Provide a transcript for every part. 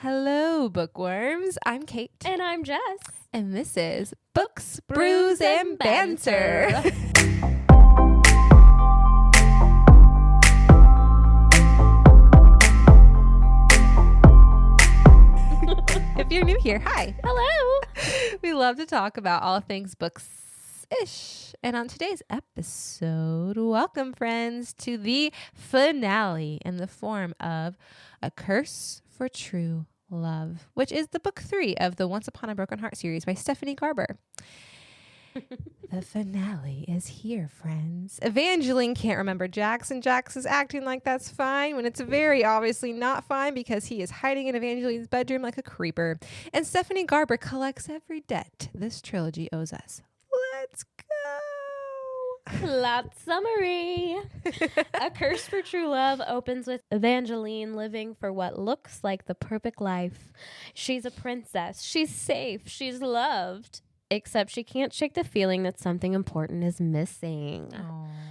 Hello, bookworms. I'm Kate. And I'm Jess. And this is Books, Brews, and Banter. If you're new here, hi. Hello. We love to talk about all things books-ish. And on today's episode, welcome, friends, to the finale in the form of A Curse for True Love, which is the book 3 of the Once Upon a Broken Heart series by Stephanie Garber. The finale is here, friends. Evangeline can't remember Jax, and Jax is acting like that's fine when it's very obviously not fine because he is hiding in Evangeline's bedroom like a creeper. And Stephanie Garber collects every debt this trilogy owes us. Let's go. Plot summary. A Curse for True Love opens with Evangeline living for what looks like the perfect life. She's a princess. She's safe. She's loved. Except she can't shake the feeling that something important is missing.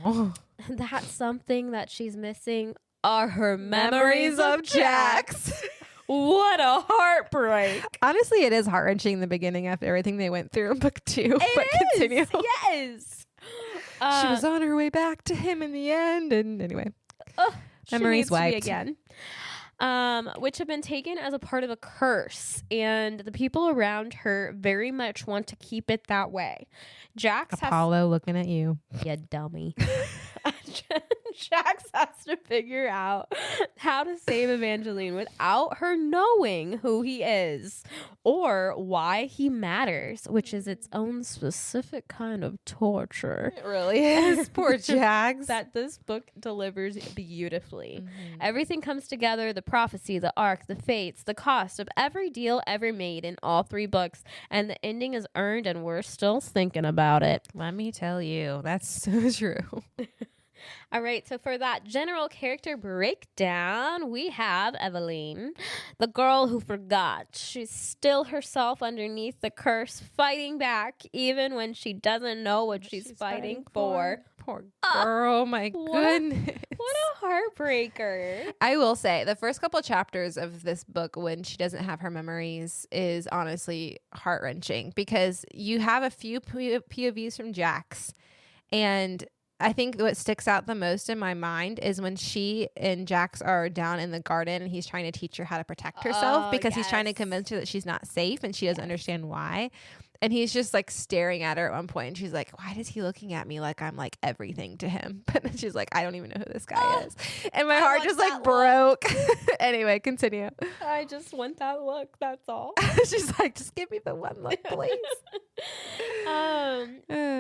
Oh. That something that she's missing are her Memories of Jax. What a heartbreak. Honestly, it is heart-wrenching in the beginning after everything they went through in book 2. It But is. continue. Yes. She was on her way back to him in the end. And anyway, She memories needs to be wiped. again. Which have been taken as a part of a curse, and the people around her very much want to keep it that way. Jax Apollo looking at you. you dummy. Jax has to figure out how to save Evangeline without her knowing who he is or why he matters, which is its own specific kind of torture. It really is. Poor Jax. That this book delivers beautifully. Mm-hmm. Everything comes together, the prophecy, the arc, the fates, the cost of every deal ever made in all 3 books, and the ending is earned, and we're still thinking about it. Let me tell you, that's so true. All right, so for that general character breakdown, we have Evangeline, the girl who forgot. She's still herself underneath the curse, fighting back, even when she doesn't know what she's fighting for. Poor girl, my goodness. What a heartbreaker. I will say, the first couple chapters of this book, when she doesn't have her memories, is honestly heart-wrenching because you have a few POVs from Jax, and I think what sticks out the most in my mind is when she and Jax are down in the garden and he's trying to teach her how to protect herself because he's trying to convince her that she's not safe and she doesn't understand why. And he's just like staring at her at one point and she's like, why is he looking at me like I'm like everything to him? But then she's like, I don't even know who this guy is. And my heart just like broke. Anyway, continue. I just want that look. That's all. She's like, just give me the one look, please.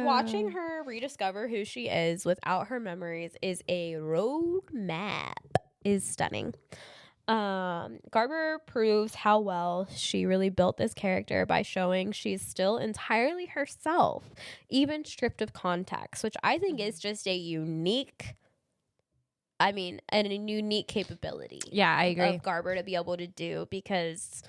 Watching her rediscover who she is without her memories is a roadmap. Is stunning. Garber proves how well she really built this character by showing she's still entirely herself, even stripped of context, which I think is just a unique capability. Yeah, I agree. Of Garber to be able to do, because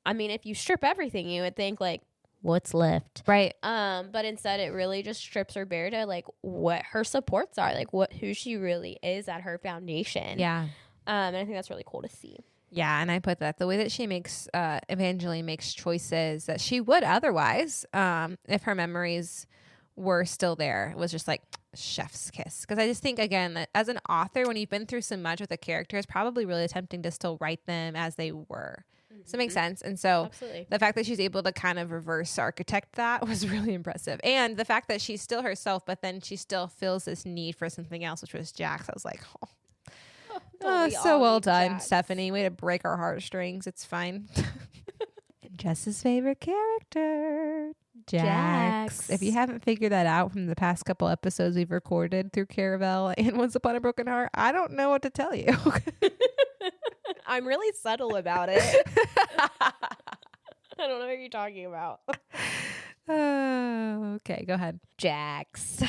I mean, if you strip everything, you would think like, what's left? Right. But instead it really just strips her bare to like what her supports are, like who she really is at her foundation. Yeah. And I think that's really cool to see. Yeah, and I put that the way that she makes Evangeline makes choices that she would otherwise if her memories were still there. It was just like chef's kiss. Because I just think, again, that as an author, when you've been through so much with a character, it's probably really tempting to still write them as they were. Does that make sense? And so Absolutely. The fact that she's able to kind of reverse architect that was really impressive. And the fact that she's still herself, but then she still feels this need for something else, which was Jax. I was like, oh, so well done, Jax. Stephanie. Way to break our heartstrings. It's fine. Jess's favorite character, Jax. If you haven't figured that out from the past couple episodes we've recorded through Caravel and Once Upon a Broken Heart, I don't know what to tell you. I'm really subtle about it. I don't know what you're talking about. Oh, okay, go ahead. Jax.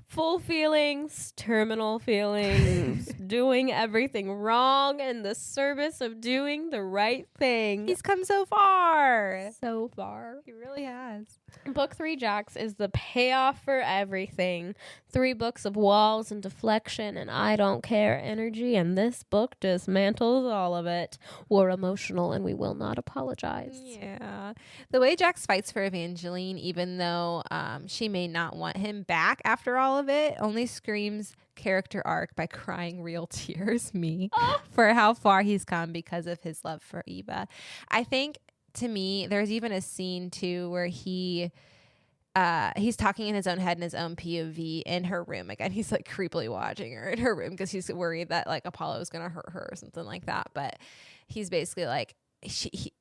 full feelings, terminal feelings, doing everything wrong in the service of doing the right thing. He's come so far. So far. He really has. Book 3, Jax, is the payoff for everything. 3 books of walls and deflection and I don't care energy, and this book dismantles all of it. We're emotional and we will not apologize. Yeah. The way Jax fights for Evangeline, even though she may not want him back after all of it, only screams character arc by crying real tears, for how far he's come because of his love for Eva. I think, to me, there's even a scene too where he's talking in his own head in his own POV in her room. Again, he's like creepily watching her in her room because he's worried that like Apollo is gonna hurt her or something like that. But he's basically like,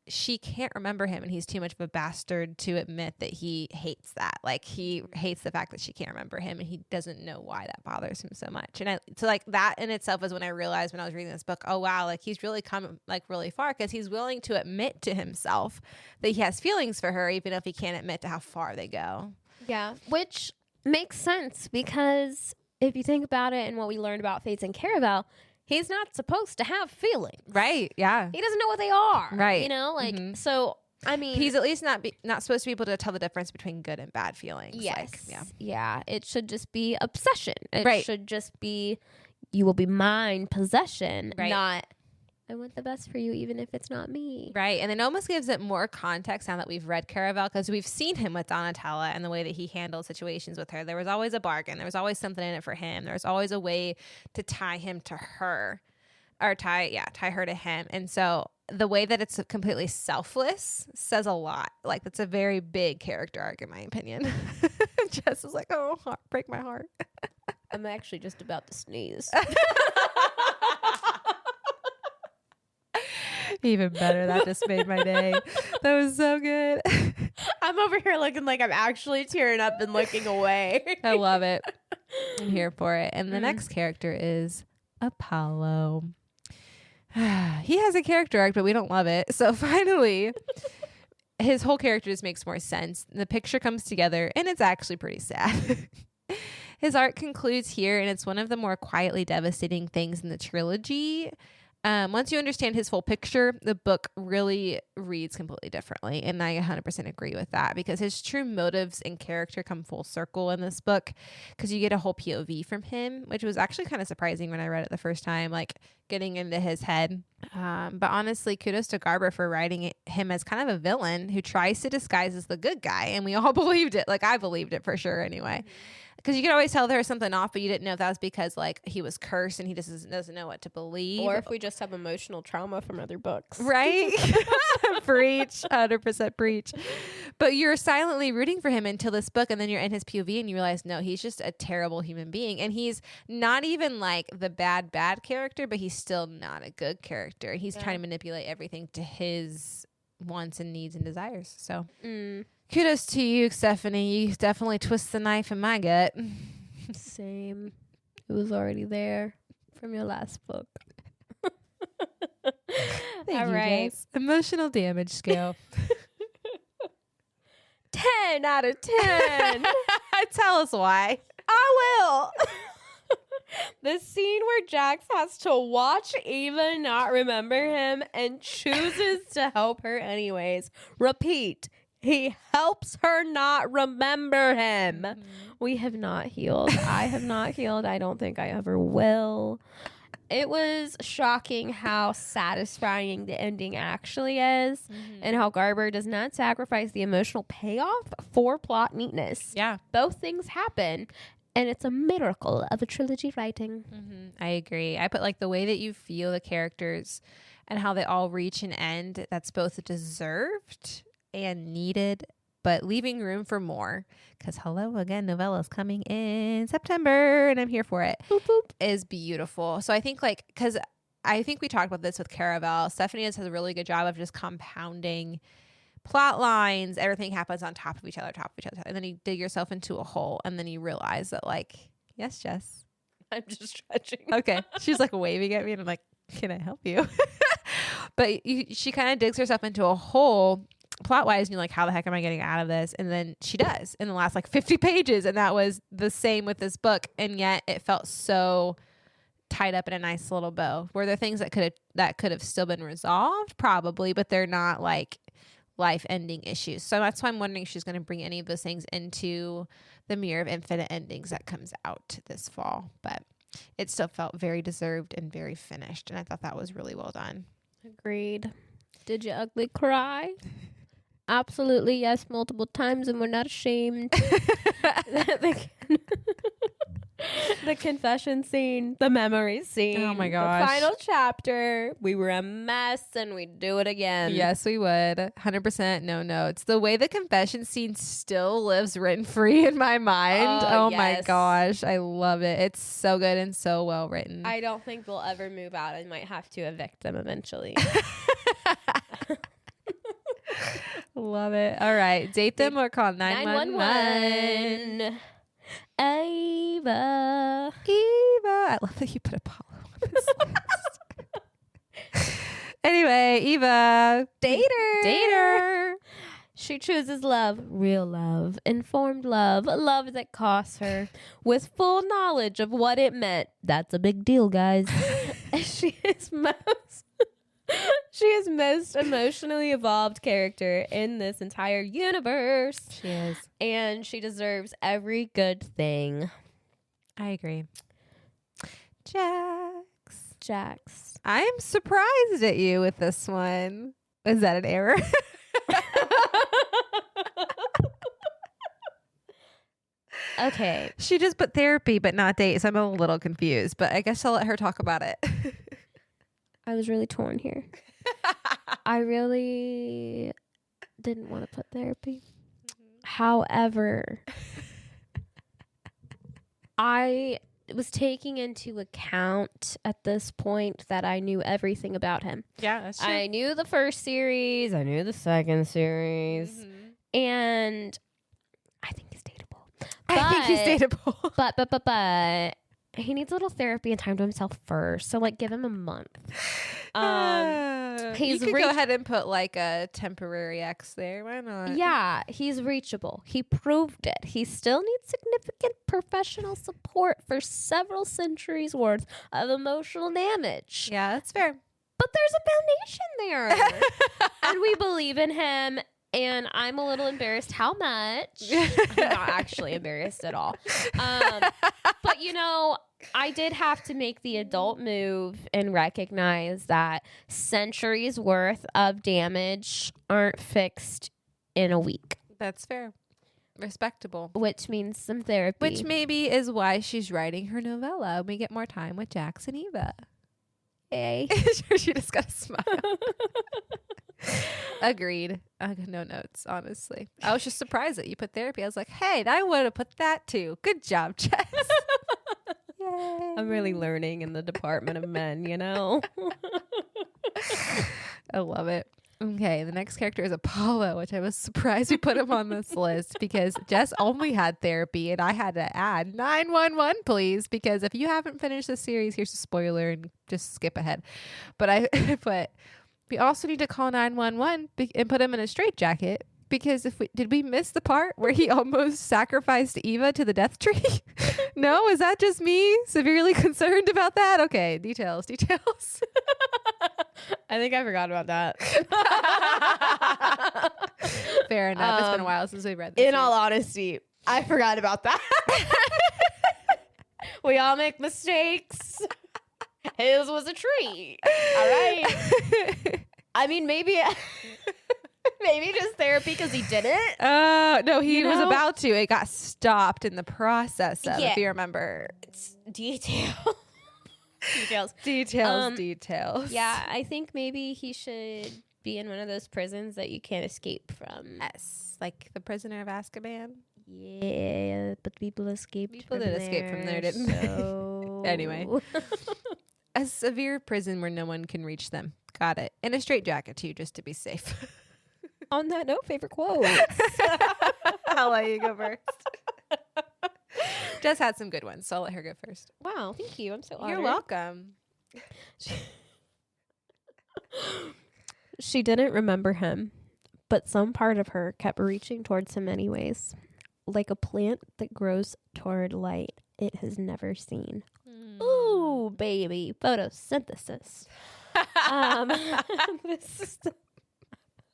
she can't remember him, and he's too much of a bastard to admit that he hates that. Like, he hates the fact that she can't remember him, and he doesn't know why that bothers him so much. And so like that in itself is when I realized when I was reading this book, oh wow, like he's really come like really far because he's willing to admit to himself that he has feelings for her, even if he can't admit to how far they go. Yeah, which makes sense because if you think about it and what we learned about Fates and Caraval, he's not supposed to have feelings. Right, yeah. He doesn't know what they are. Right. You know, like, so, I mean. He's at least not supposed to be able to tell the difference between good and bad feelings. Yes. Like, yeah. Yeah. It should just be obsession. It Right. should just be, you will be mine, possession, Right. not, I want the best for you, even if it's not me. Right. And it almost gives it more context now that we've read Caraval, because we've seen him with Donatella and the way that he handled situations with her. There was always a bargain. There was always something in it for him. There was always a way to tie him to her, or tie her to him. And so the way that it's completely selfless says a lot. Like, that's a very big character arc, in my opinion. Jess is like, oh, break my heart. I'm actually just about to sneeze. Even better. That just made my day. That was so good. I'm over here looking like I'm actually tearing up and looking away. I love it. I'm here for it. And the next character is Apollo. He has a character arc, but we don't love it. So finally, his whole character just makes more sense. The picture comes together, and it's actually pretty sad. His arc concludes here, and it's one of the more quietly devastating things in the trilogy. Once you understand his full picture, the book really reads completely differently. And I 100% agree with that, because his true motives and character come full circle in this book, because you get a whole POV from him, which was actually kind of surprising when I read it the first time, like getting into his head. But honestly, kudos to Garber for writing him as kind of a villain who tries to disguise as the good guy. And we all believed it. Like, I believed it for sure anyway. Because you could always tell there was something off, but you didn't know if that was because like he was cursed and he just doesn't know what to believe. Or if we just have emotional trauma from other books. Right? Preach. 100% preach. But you're silently rooting for him until this book, and then you're in his POV and you realize, no, he's just a terrible human being. And he's not even like the bad character, but he's still not a good character. He's trying to manipulate everything to his wants and needs and desires. So kudos to you, Stephanie. You definitely twist the knife in my gut. Same. It was already there from your last book. Thank All you, right. Jess. Emotional damage scale. 10 out of 10. Tell us why. I will. The scene where Jax has to watch Eva not remember him and chooses to help her anyways. Repeat. He helps her not remember him. We have not healed. I have not healed. I don't think I ever will. It was shocking how satisfying the ending actually is, and how Garber does not sacrifice the emotional payoff for plot neatness. Yeah. Both things happen, and it's a miracle of a trilogy writing. I agree. I put like the way that you feel the characters and how they all reach an end that's both deserved and needed, but leaving room for more. Because hello again, novella's coming in September, and I'm here for it. Boop, boop. Is beautiful. So I think like, because I think we talked about this with Caraval. Stephanie does a really good job of just compounding plot lines. Everything happens on top of each other, and then you dig yourself into a hole, and then you realize that like, yes, Jess. I'm just stretching. Okay. She's like waving at me, and I'm like, can I help you? But she kind of digs herself into a hole plot wise, and you're like, how the heck am I getting out of this? And then she does in the last like 50 pages. And that was the same with this book. And yet it felt so tied up in a nice little bow. Were there things that could have still been resolved? Probably, but they're not like life ending issues. So that's why I'm wondering if she's going to bring any of those things into the Mirror of Infinite Endings that comes out this fall. But it still felt very deserved and very finished. And I thought that was really well done. Agreed. Did you ugly cry? Absolutely, yes, multiple times, and we're not ashamed. The confession scene, the memory scene. Oh my gosh. The final chapter. We were a mess and we'd do it again. Yes, we would. 100% no notes. The way the confession scene still lives rent free in my mind. Oh my yes. gosh. I love it. It's so good and so well written. I don't think they'll ever move out. I might have to evict them eventually. Love it. All right. Date them or call 911. Ava. I love that you put Apollo on this list. Anyway, Eva. Dater. She chooses love, real love, informed love, love that costs her, with full knowledge of what it meant. That's a big deal, guys. She is most emotionally evolved character in this entire universe. She is. And she deserves every good thing. I agree. Jax. I'm surprised at you with this one. Is that an error? Okay. She just put therapy but not date, so I'm a little confused. But I guess I'll let her talk about it. I was really torn here. I really didn't want to put therapy. However, I was taking into account at this point that I knew everything about him. Yeah, that's true. I knew the first series. I knew the second series. Mm-hmm. And I think he's dateable. I think he's dateable. But he needs a little therapy and time to himself first. So, like, give him a month. You could go ahead and put, like, a temporary X there. Why not? Yeah, he's reachable. He proved it. He still needs significant professional support for several centuries worth of emotional damage. Yeah, that's fair. But there's a foundation there. And we believe in him. And I'm a little embarrassed how much. I'm not actually embarrassed at all. But, you know, I did have to make the adult move and recognize that centuries worth of damage aren't fixed in a week. That's fair. Respectable. Which means some therapy. Which maybe is why she's writing her novella. We get more time with Jax and Eva. Yay. She just got a smile. Agreed. No notes, honestly. I was just surprised that you put therapy. I was like, hey, I would have put that too. Good job, Jess. Yay. I'm really learning in the department of men, you know? I love it. Okay, the next character is Apollo, which I was surprised we put him on this list because Jess only had therapy and I had to add 911, please, because if you haven't finished the series, here's a spoiler and just skip ahead. But I put, we also need to call 911 and put him in a straitjacket because did we miss the part where he almost sacrificed Eva to the death tree? No, is that just me severely concerned about that? Okay, details. I think I forgot about that. Fair enough. It's been a while since we read this. In all honesty, I forgot about that. We all make mistakes. His was a tree. All right. I mean, maybe just therapy because he didn't. No, he was about to. It got stopped in the process of, if you remember. It's details. Details. Yeah, I think maybe he should be in one of those prisons that you can't escape from. Yes, like the Prisoner of Azkaban. Yeah, but people escaped. People did escape from there, didn't they? Anyway, a severe prison where no one can reach them. Got it. In a straitjacket too, just to be safe. On that note, favorite quote. I'll let you go first. Jess had some good ones, so I'll let her go first. Wow, thank you. I'm so honored. You're welcome. She didn't remember him, but some part of her kept reaching towards him anyways, like a plant that grows toward light it has never seen. Ooh, baby, photosynthesis. This is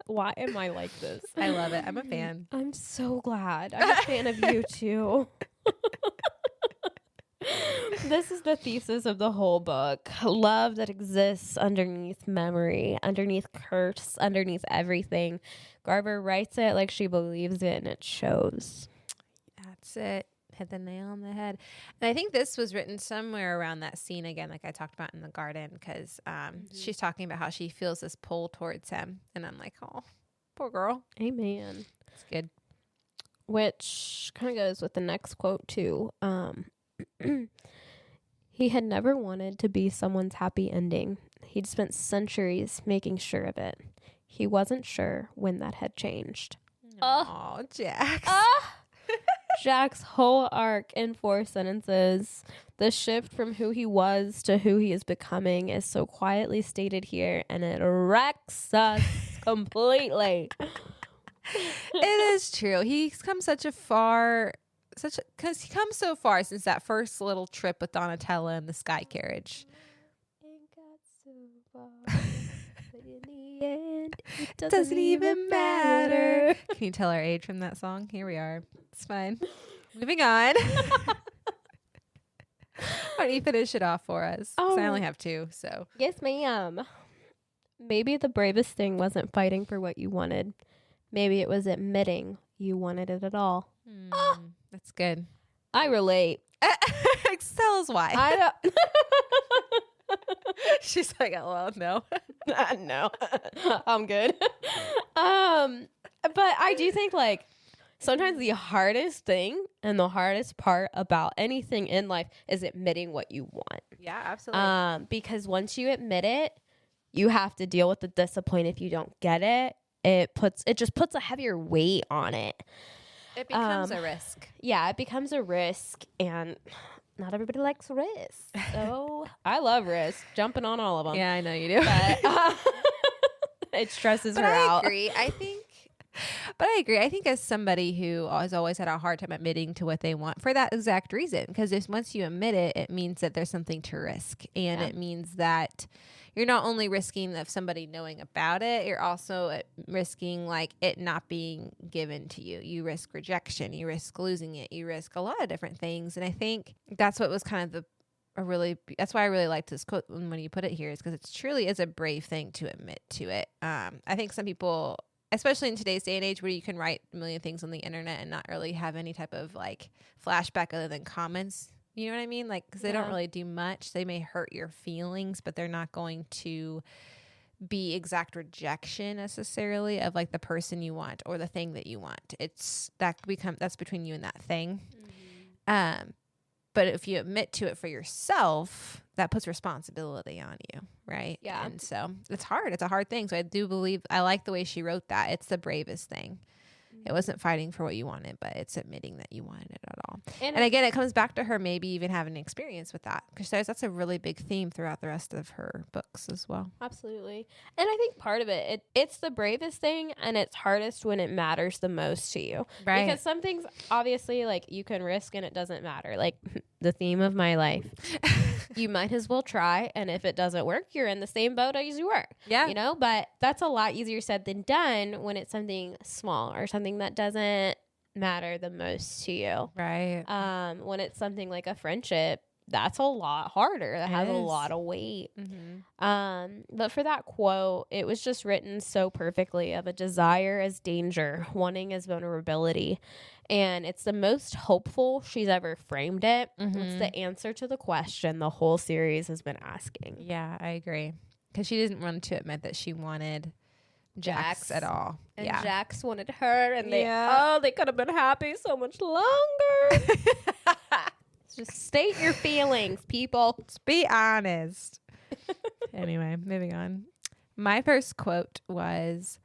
why am I like this? I love it. I'm a fan. I'm so glad. I'm a fan of you too. This is the thesis of the whole book. Love that exists underneath memory, underneath curse, underneath everything. Garber writes it like she believes it, and it shows. That's it. Hit the nail on the head. And I think this was written somewhere around that scene again, like I talked about in the garden, because she's talking about how she feels this pull towards him. And I'm like, oh, poor girl. Amen. It's good. Which kind of goes with the next quote, too. He had never wanted to be someone's happy ending. He'd spent centuries making sure of it. He wasn't sure when that had changed. Oh, Jax. Jack's whole arc in 4 sentences. The shift from who he was to who he is becoming is so quietly stated here, and it wrecks us completely. It is true. He's come because he comes so far since that first little trip with Donatella in the sky carriage. Ain't got so far, but in the end, it Doesn't even matter. Can you tell our age from that song? Here we are. It's fine. Moving on. Why don't you finish it off for us? 'Cause I only have 2, so. Yes, ma'am. Maybe the bravest thing wasn't fighting for what you wanted. Maybe it was admitting you wanted it at all. That's good. I relate. Tell us why. I don't. She's like, oh, well, no. No, I'm good. But I do think like sometimes the hardest thing and the hardest part about anything in life is admitting what you want. Yeah, absolutely. Because once you admit it, you have to deal with the disappointment if you don't get it. It just puts a heavier weight on it. It becomes a risk. Yeah, it becomes a risk, and not everybody likes risk. So I love risk, jumping on all of them. Yeah, I know you do. But it stresses her out. I agree. I think as somebody who has always had a hard time admitting to what they want for that exact reason, because once you admit it, it means that there's something to risk. And it means that you're not only risking of somebody knowing about it, you're also risking like it not being given to you. You risk rejection, you risk losing it, you risk a lot of different things. And I think that's what was kind of that's why I really liked this quote when you put it here, is because it truly is a brave thing to admit to it. I think some people, especially in today's day and age where you can write a million things on the internet and not really have any type of like flashback other than comments. You know what I mean? Like, because they don't really do much. They may hurt your feelings, but they're not going to be exact rejection necessarily of like the person you want or the thing that you want. That's between you and that thing. Mm-hmm. But if you admit to it for yourself, that puts responsibility on you, right? Yeah. And so it's hard. It's a hard thing. So I do believe, I like the way she wrote that. It's the bravest thing. It wasn't fighting for what you wanted, but it's admitting that you wanted it at all. And again, it comes back to her maybe even having experience with that, because that's a really big theme throughout the rest of her books as well. Absolutely. And I think part of it's the bravest thing, and it's hardest when it matters the most to you. Right. Because some things, obviously, like you can risk and it doesn't matter. Like the theme of my life. You might as well try, and if it doesn't work, you're in the same boat as you were. Yeah. You know, but that's a lot easier said than done when it's something small or something that doesn't matter the most to you. Right. When it's something like a friendship, that's a lot harder. That has a lot of weight. Mm-hmm. But for that quote, it was just written so perfectly of a desire as danger, wanting as vulnerability. And it's the most hopeful she's ever framed it. Mm-hmm. It's the answer to the question the whole series has been asking. Yeah, I agree. Because she didn't want to admit that she wanted Jax at all. And Jax wanted her, and they could have been happy so much longer. Just state your feelings, people. Just be honest. Anyway, moving on. My first quote was,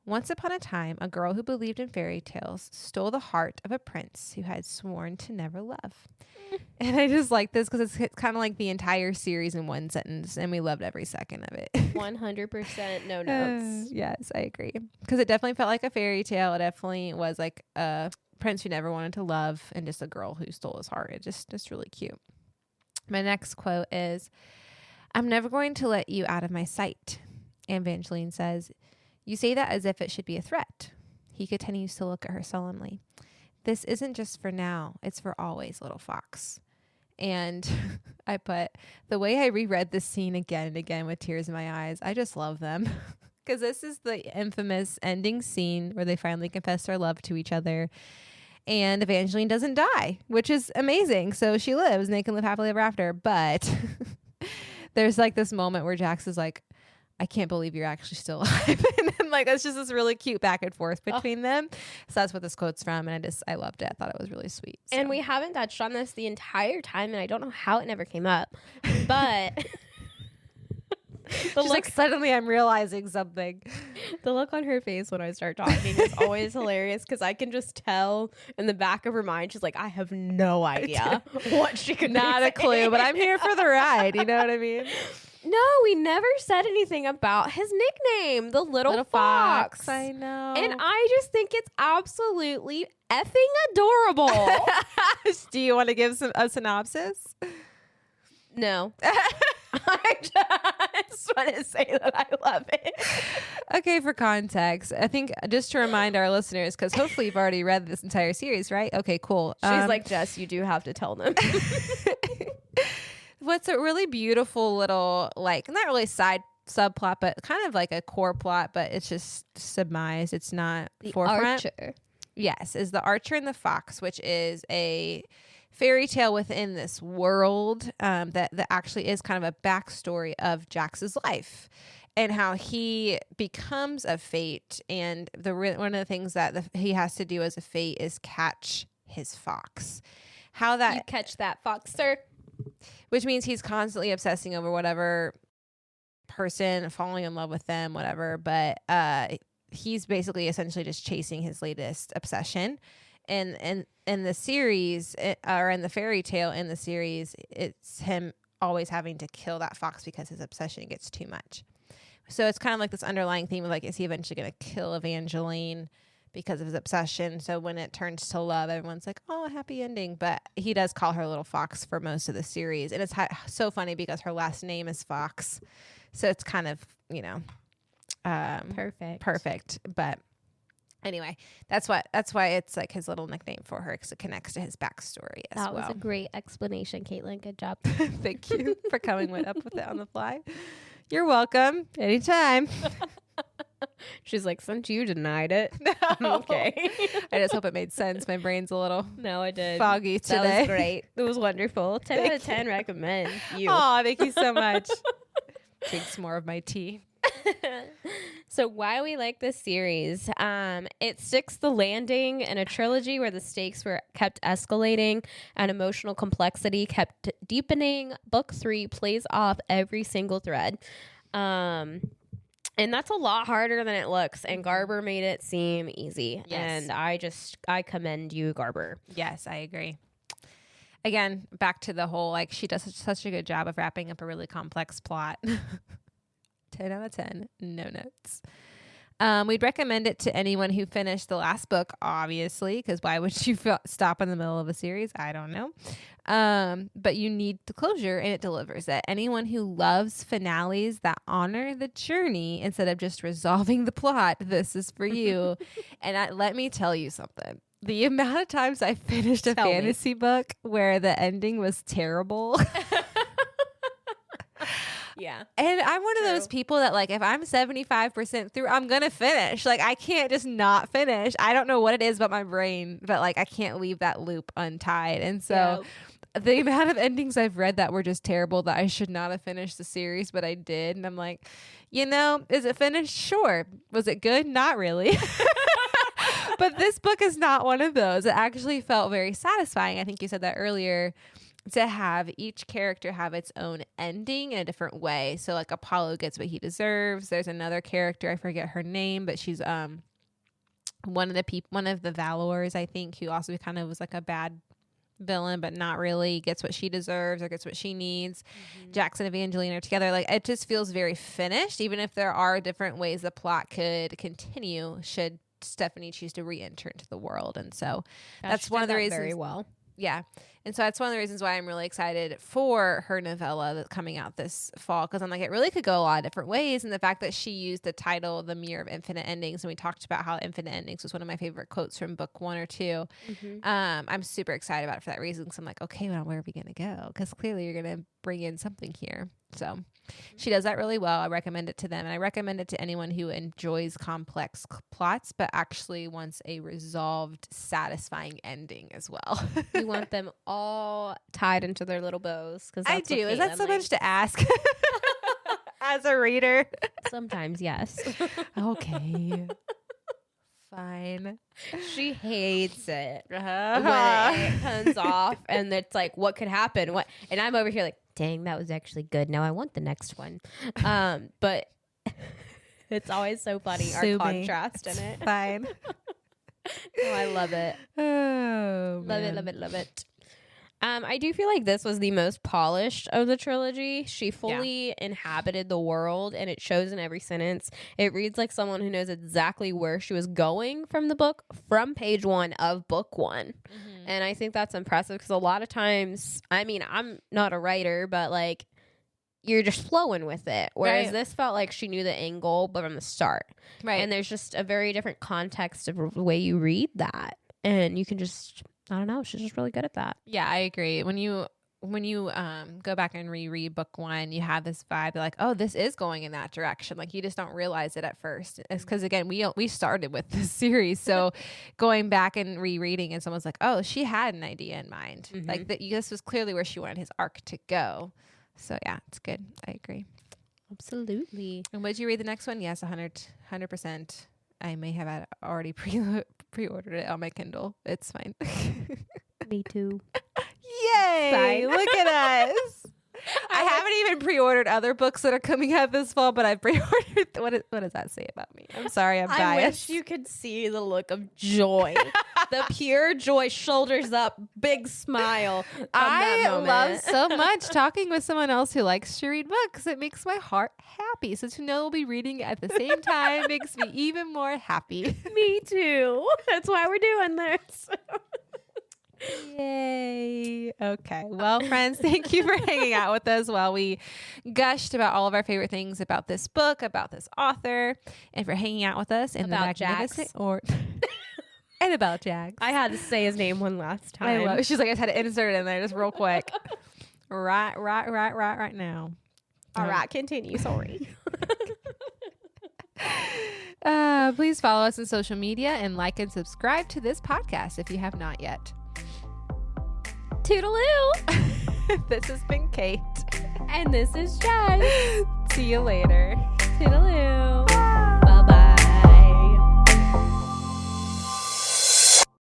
Once upon a time, a girl who believed in fairy tales stole the heart of a prince who had sworn to never love. And I just like this because it's kind of like the entire series in one sentence, and we loved every second of it. 100% no notes. Yes, I agree. Because it definitely felt like a fairy tale. It definitely was like a prince who never wanted to love and just a girl who stole his heart. It just really cute. My next quote is, "I'm never going to let you out of my sight." Evangeline says, "You say that as if it should be a threat." He continues to look at her solemnly. "This isn't just for now. It's for always, little fox." And I put, the way I reread this scene again and again with tears in my eyes, I just love them. Because this is the infamous ending scene where they finally confess their love to each other. And Evangeline doesn't die, which is amazing. So she lives and they can live happily ever after. But there's like this moment where Jax is like, "I can't believe you're actually still alive." And then like, it's just this really cute back and forth between them. So that's what this quote's from. And I loved it. I thought it was really sweet. So. And we haven't touched on this the entire time. And I don't know how it never came up. But She's like, suddenly I'm realizing something. The look on her face when I start talking is always hilarious because I can just tell in the back of her mind, she's like, I have no idea what she could Not a clue, but I'm here for the ride. You know what I mean? No, we never said anything about his nickname, the little fox. I know. And I just think it's absolutely effing adorable. Do you want to give a synopsis? No. I just want to say that I love it. Okay, for context, I think just to remind our listeners, because hopefully you've already read this entire series, right? Okay, cool. She's like, Jess, you do have to tell them. What's a really beautiful little, like, not really subplot, but kind of like a core plot, but it's just submised. It's not The forefront. Archer. Yes, is The Archer and the Fox, which is a fairy tale within this world that actually is kind of a backstory of Jax's life and how he becomes a fate. And one of the things that he has to do as a fate is catch his fox. How that You catch that fox, sir. Which means he's constantly obsessing over whatever person, falling in love with them, whatever. But he's basically essentially just chasing his latest obsession. And in the series, or in the fairy tale in the series, it's him always having to kill that fox because his obsession gets too much. So it's kind of like this underlying theme of like, is he eventually going to kill Evangeline because of his obsession? So when it turns to love, everyone's like, oh, happy ending. But he does call her Little Fox for most of the series. And it's so funny because her last name is Fox. So it's kind of, perfect. But anyway, that's why it's like his little nickname for her, because it connects to his backstory as well. That was a great explanation, Caitlin. Good job. Thank you for coming up with it on the fly. You're welcome. Anytime. She's like, since you denied it. No. Okay. I just hope it made sense. My brain's a little No, it did. foggy today. That was great. It was wonderful. 10 out of 10 recommend you. Oh, thank you so much. Drink some more of my tea. So why we like this series, it sticks the landing in a trilogy where the stakes were kept escalating and emotional complexity kept deepening. Book 3 plays off every single thread. And that's a lot harder than it looks. And Garber made it seem easy. Yes. And I commend you, Garber. Yes, I agree. Again, back to the whole, like, she does such a good job of wrapping up a really complex plot. 10 out of 10, no notes. We'd recommend it to anyone who finished the last book, obviously, because why would you stop in the middle of a series? I don't know. But you need the closure, and it delivers it. Anyone who loves finales that honor the journey instead of just resolving the plot, this is for you. And let me tell you something. The amount of times I finished a fantasy book where the ending was terrible. Yeah. And I'm one of those people that, like, if I'm 75% through, I'm going to finish. Like, I can't just not finish. I don't know what it is about my brain, but, like, I can't leave that loop untied. And so the amount of endings I've read that were just terrible that I should not have finished the series, but I did. And I'm like, is it finished? Sure. Was it good? Not really. But this book is not one of those. It actually felt very satisfying. I think you said that earlier. to have each character have its own ending in a different way. So like Apollo gets what he deserves. There's another character, I forget her name, but she's one of the Valors, I think, who also kind of was like a bad villain, but not really, gets what she deserves or gets what she needs. Jax and Evangeline are together. Like, it just feels very finished, even if there are different ways the plot could continue should Stephanie choose to re-enter into the world. And so that's one of the reasons. Very well. Yeah. And so that's one of the reasons why I'm really excited for her novella that's coming out this fall, because I'm like, it really could go a lot of different ways. And the fact that she used the title, The Mirror of Infinite Endings, and we talked about how Infinite Endings was one of my favorite quotes from book 1 or 2. I'm super excited about it for that reason, because I'm like, okay, well, where are we going to go? Because clearly you're going to bring in something here. So she does that really well. I recommend it to them. And I recommend it to anyone who enjoys complex plots, but actually wants a resolved, satisfying ending as well. You want them all tied into their little bows. I do. Is that so much to ask as a reader? Sometimes, yes. Okay. Fine. She hates it when Uh-huh. it comes off and it's like, what could happen? What? And I'm over here like, dang, that was actually good. Now I want the next one. But it's always so funny, Sue our me. contrast in it. Fine. Oh, I love it. Oh, Love it, man. love it, love it. I do feel like this was the most polished of the trilogy. She fully inhabited the world, and it shows in every sentence. It reads like someone who knows exactly where she was going from the book, from page 1 of book 1. And I think that's impressive, because a lot of times, I mean, I'm not a writer, but like, you're just flowing with it. Whereas this felt like she knew the angle, but from the start. Right. And there's just a very different context of the way you read that. And you can just, I don't know, she's just really good at that. Yeah, I agree. When you go back and reread book 1, you have this vibe like, oh, this is going in that direction. Like, you just don't realize it at first. It's because, again, we started with this series, so going back and rereading, and someone's like, oh, she had an idea in mind. Like, this was clearly where she wanted his arc to go. So yeah, it's good. I agree. Absolutely. And would you read the next one? Yes, 100%. I may have already pre-ordered it on my Kindle. It's fine. Me too. Yay! Fine. Look at us. I haven't even pre-ordered other books that are coming out this fall, but I've pre-ordered. What does that say about me? I'm sorry, I'm biased. I wish you could see the look of joy. The pure joy, shoulders up, big smile. I love so much talking with someone else who likes to read books. It makes my heart happy. So to know we'll be reading it at the same time makes me even more happy. Me too. That's why we're doing this. Yay. Okay. Well, friends, thank you for hanging out with us while we gushed about all of our favorite things about this book, about this author, and for hanging out with us in About the magnificent and about Jax. I had to say his name one last time. I love. She's like, I just had to insert it in there just real quick. right now. All right, continue. Sorry. Please follow us on social media and like and subscribe to this podcast if you have not yet. Toodaloo. This has been Kate. And this is Jess. See you later. Toodaloo.